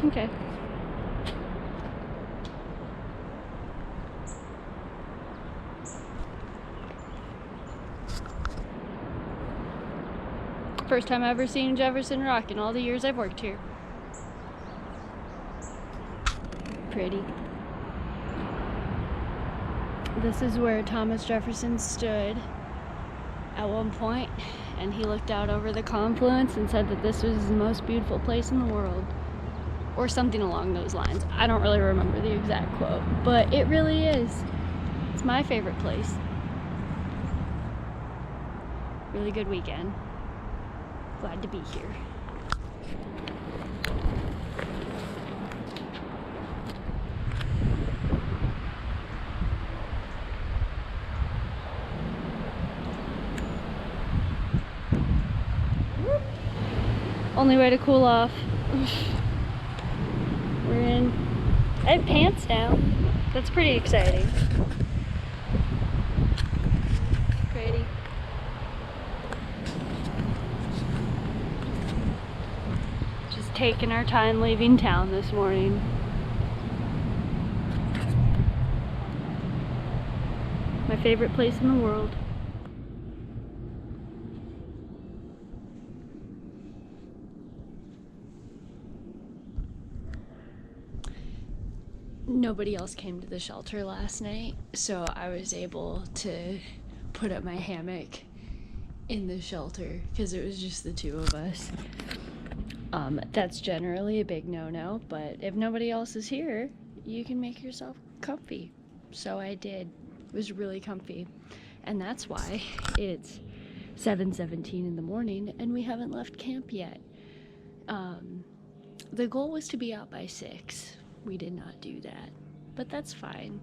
Okay. First time I've ever seen Jefferson Rock in all the years I've worked here. Pretty. This is where Thomas Jefferson stood at one point, and he looked out over the confluence and said that this was the most beautiful place in the world, or something along those lines. I don't really remember the exact quote, but it really is. It's my favorite place. Really good weekend. Glad to be here. Only way to cool off. We're in. I have pants down. That's pretty exciting. Pretty. Just taking our time leaving town this morning. My favorite place in the world. Nobody else came to the shelter last night, so I was able to put up my hammock in the shelter because it was just the two of us. That's generally a big no-no, but if nobody else is here, you can make yourself comfy. So I did. It was really comfy, and that's why it's 7:17 in the morning and we haven't left camp yet. The goal was to be out by 6. We did not do that, but that's fine.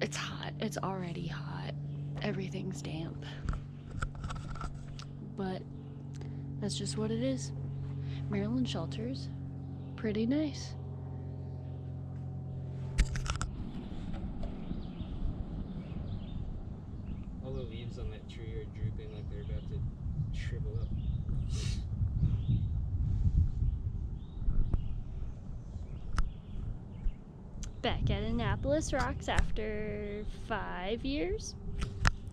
It's hot. It's already hot. Everything's damp. But that's just what it is. Maryland shelters, pretty nice. All the leaves on that tree are drooping like they're about to shrivel up. Back at Annapolis Rocks after 5 years?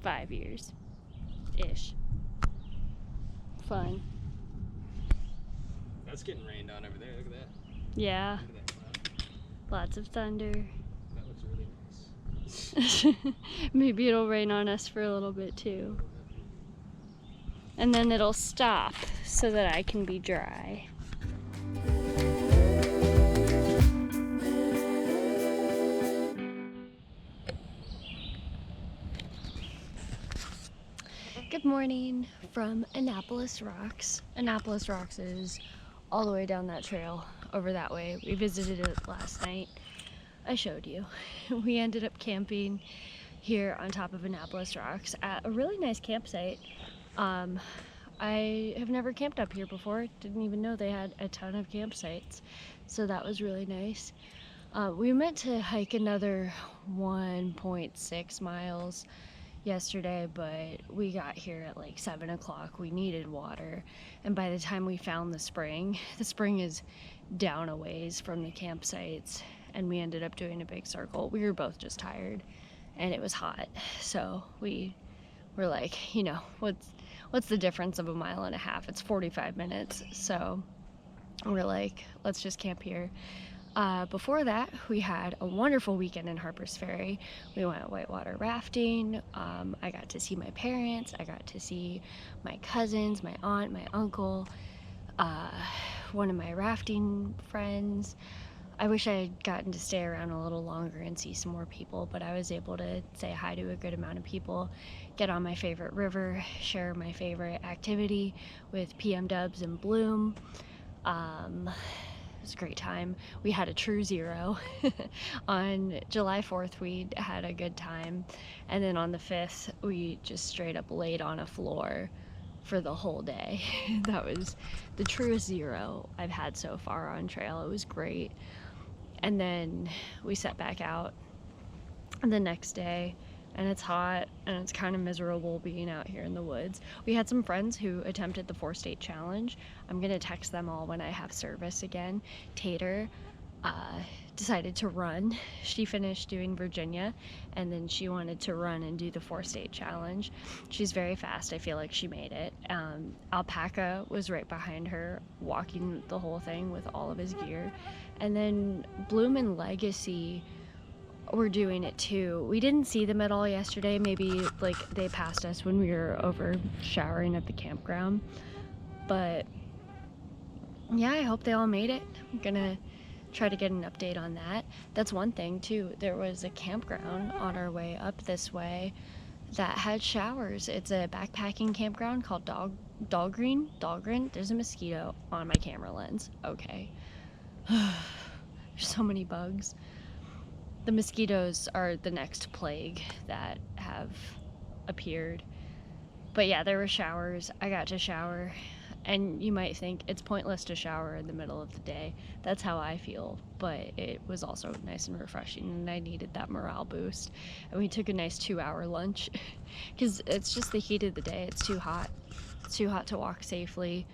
5 years-ish. Fun. That's getting rained on over there, look at that. Yeah. Look at that cloud. Lots of thunder. That looks really nice. Maybe it'll rain on us for a little bit too. And then it'll stop so that I can be dry. Good morning from Annapolis Rocks. Annapolis Rocks is all the way down that trail over that way. We visited it last night. I showed you. We ended up camping here on top of Annapolis Rocks at a really nice campsite. I have never camped up here before. Didn't even know they had a ton of campsites. So that was really nice. We meant to hike another 1.6 miles yesterday, but we got here at like 7 o'clock. We needed water, and by the time we found the spring is down a ways from the campsites, and we ended up doing a big circle. We were both just tired and it was hot, so we were like, you know, what's the difference of a mile and a half? It's 45 minutes, so we're like, let's just camp here. Before that, we had a wonderful weekend in Harper's Ferry. We went whitewater rafting. I got to see my parents. I got to see my cousins, my aunt, my uncle, one of my rafting friends. I wish I had gotten to stay around a little longer and see some more people, but I was able to say hi to a good amount of people, get on my favorite river, share my favorite activity with PM Dubs and Bloom. It was a great time. We had a true zero. On July 4th, we had a good time. And then on the 5th, we just straight up laid on a floor for the whole day. That was the truest zero I've had so far on trail. It was great. And then we set back out the next day and it's hot, and it's kind of miserable being out here in the woods. We had some friends who attempted the 4-state challenge. I'm gonna text them all when I have service again. Tater decided to run. She finished doing Virginia, and then she wanted to run and do the 4-state challenge. She's very fast. I feel like she made it. Alpaca was right behind her, walking the whole thing with all of his gear. And then Bloom and Legacy were doing it too. We didn't see them at all yesterday. Maybe like they passed us when we were over showering at the campground. But yeah, I hope they all made it. I'm gonna try to get an update on that. That's one thing too. There was a campground on our way up this way that had showers. It's a backpacking campground called Dahlgren. There's a mosquito on my camera lens. Okay. There's so many bugs. The mosquitoes are the next plague that have appeared. But yeah, there were showers. I got to shower. And you might think it's pointless to shower in the middle of the day. That's how I feel. But it was also nice and refreshing, and I needed that morale boost. And we took a nice 2-hour lunch because it's just the heat of the day. It's too hot. It's too hot to walk safely.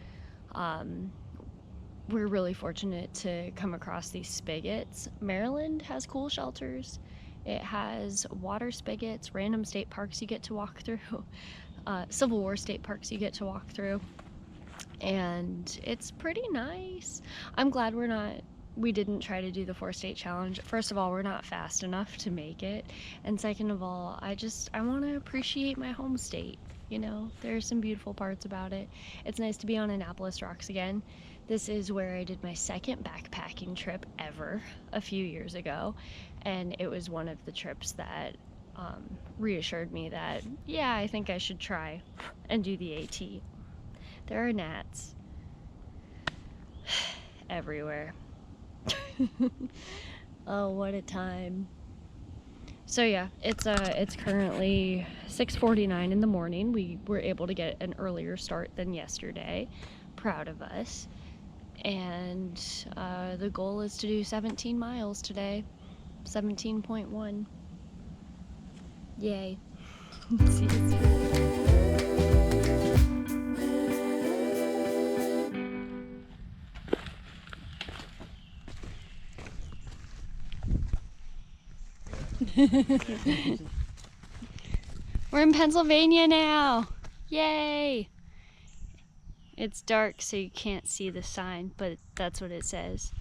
We're really fortunate to come across these spigots. Maryland has cool shelters. It has water spigots, random state parks you get to walk through, Civil War state parks you get to walk through. And it's pretty nice. I'm glad we didn't try to do the 4-state challenge. First of all, we're not fast enough to make it. And second of all, I want to appreciate my home state. You know, there's some beautiful parts about it. It's nice to be on Annapolis Rocks again. This is where I did my second backpacking trip ever a few years ago. And it was one of the trips that reassured me that, yeah, I think I should try and do the AT. There are gnats everywhere. Oh, what a time. So yeah, it's currently 6:49 in the morning. We were able to get an earlier start than yesterday. Proud of us. And the goal is to do 17 miles today. 17.1. Yay. See you soon. We're in Pennsylvania now. Yay! It's dark so you can't see the sign, but that's what it says.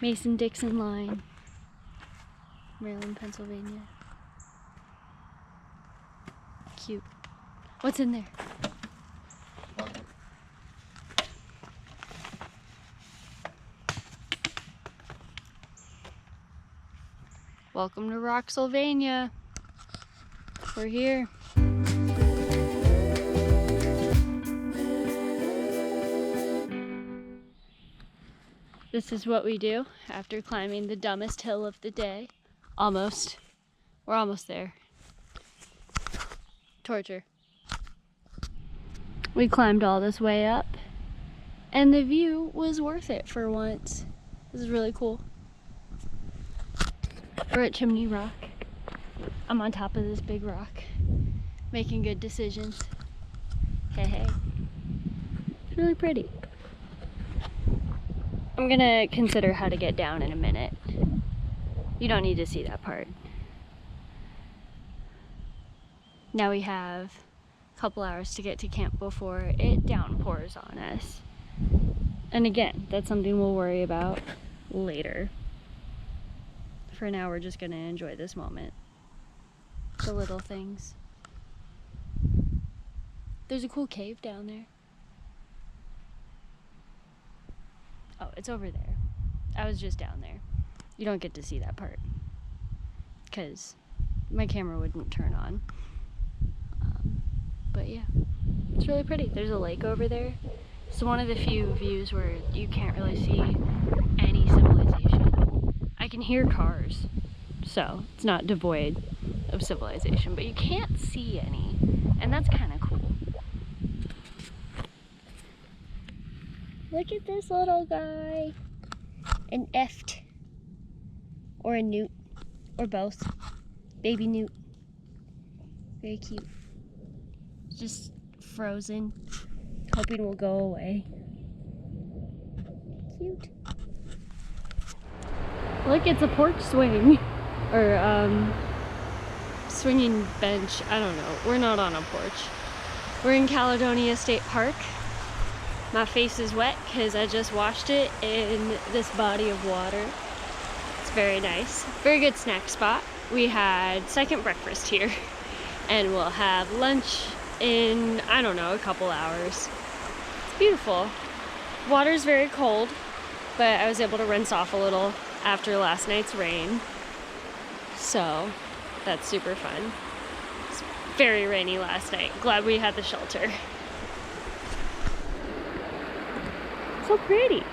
Mason-Dixon line. Maryland, Pennsylvania. Cute. What's in there? Welcome to Rocksylvania. We're here. This is what we do after climbing the dumbest hill of the day. Almost. We're almost there. Torture. We climbed all this way up, and the view was worth it for once. This is really cool. We're at Chimney Rock. I'm on top of this big rock, making good decisions. Hey, hey. It's really pretty. I'm gonna consider how to get down in a minute. You don't need to see that part. Now we have a couple hours to get to camp before it downpours on us. And again, that's something we'll worry about later. For now, we're just gonna enjoy this moment. The little things. There's a cool cave down there. Oh, it's over there. I was just down there. You don't get to see that part because my camera wouldn't turn on. But yeah, it's really pretty. There's a lake over there. It's one of the few views where you can't really see any civilization. I can hear cars, so it's not devoid of civilization, but you can't see any, and that's kind of cool. Look at this little guy. An eft. Or a newt. or both. Baby newt. Very cute. Just frozen, hoping we'll go away. Cute. Look, it's a porch swing. Or, swinging bench. I don't know. We're not on a porch. We're in Caledonia State Park. My face is wet because I just washed it in this body of water. It's very nice. Very good snack spot. We had second breakfast here. And we'll have lunch in, I don't know, a couple hours. It's beautiful. Water's very cold, but I was able to rinse off a little after last night's rain. So that's super fun. It's very rainy last night. Glad we had the shelter. So pretty.